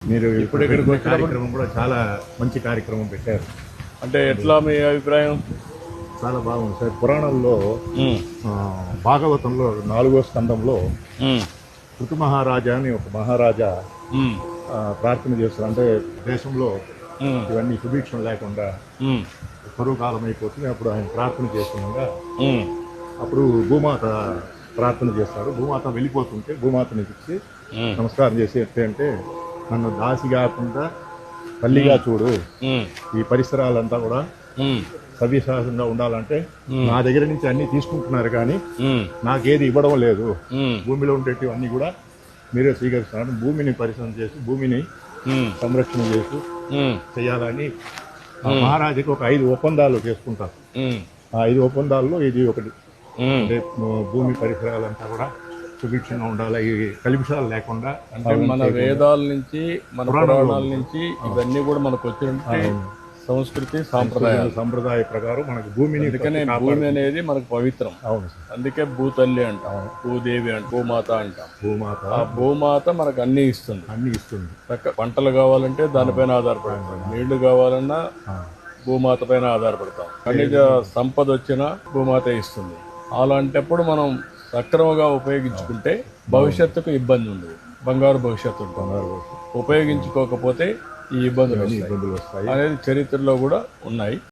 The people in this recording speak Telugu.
మీరు ఇప్పుడు ఇక్కడికి వచ్చినప్పుడు కార్యక్రమం కూడా చాలా మంచి కార్యక్రమం పెట్టారు. అంటే ఎట్లా మీ అభిప్రాయం? చాలా బాగుంది సార్. పురాణంలో భాగవతంలో 4వ స్కందంలో ఋతు మహారాజా అని ఒక మహారాజా ప్రార్థన చేస్తారు. అంటే దేశంలో ఇవన్నీ సుభిక్షం లేకుండా కరువు కాలం అయిపోతుంది. అప్పుడు ఆయన ప్రార్థన చేస్తుండగా అప్పుడు భూమాత ప్రార్థన చేస్తారు. భూమాత వెళ్ళిపోతుంటే భూమాతని ఇచ్చి నమస్కారం చేసి అంటే నన్ను దాసి కాకుండా తల్లిగా చూడు, ఈ పరిసరాలంతా కూడా సవ్యసాహంగా ఉండాలంటే నా దగ్గర నుంచి అన్ని తీసుకుంటున్నారు కానీ నాకేది ఇవ్వడం లేదు. భూమిలో ఉండేటివి అన్ని కూడా మీరే స్వీకరిస్తున్నారు. భూమిని పరిశ్రమ చేసి భూమిని సంరక్షణ చేసి చేయాలని మహారాజుకి ఒక 5 ఒప్పందాలు చేసుకుంటారు. ఆ 5 ఒప్పందాల్లో ఇది ఒకటి. అంటే భూమి పరిసరాలంతా కూడా సుభిక్షంగా ఉండాలి, ఈ కలుషాలు లేకుండా. అంటే మన వేదాల నుంచి మన పురాణాల నుంచి ఇవన్నీ కూడా మనకు వచ్చినట్టు సంస్కృతి సంప్రదాయ ప్రకారం మనకు భూమిని, అందుకనే భూమి అనేది మనకు పవిత్రం. అవును. అందుకే భూతల్లి అంటాం, భూదేవి అంటాం, భూమాత అంటాం. భూమాత, ఆ భూమాత మనకు అన్ని ఇస్తుంది. పంటలు కావాలంటే దానిపైన ఆధారపడతాం, నీళ్లు కావాలన్నా భూమాత పైన ఆధారపడతాం. ఖనిజ సంపద వచ్చినా భూమాత ఇస్తుంది. అలాంటప్పుడు మనం సక్రమంగా ఉపయోగించుకుంటే భవిష్యత్తుకు ఇబ్బంది ఉండదు, బంగారు భవిష్యత్తు ఉంటుంది. ఉపయోగించుకోకపోతే ఈ ఇబ్బందులు వస్తాయి అనేది చరిత్రలో కూడా ఉన్నాయి.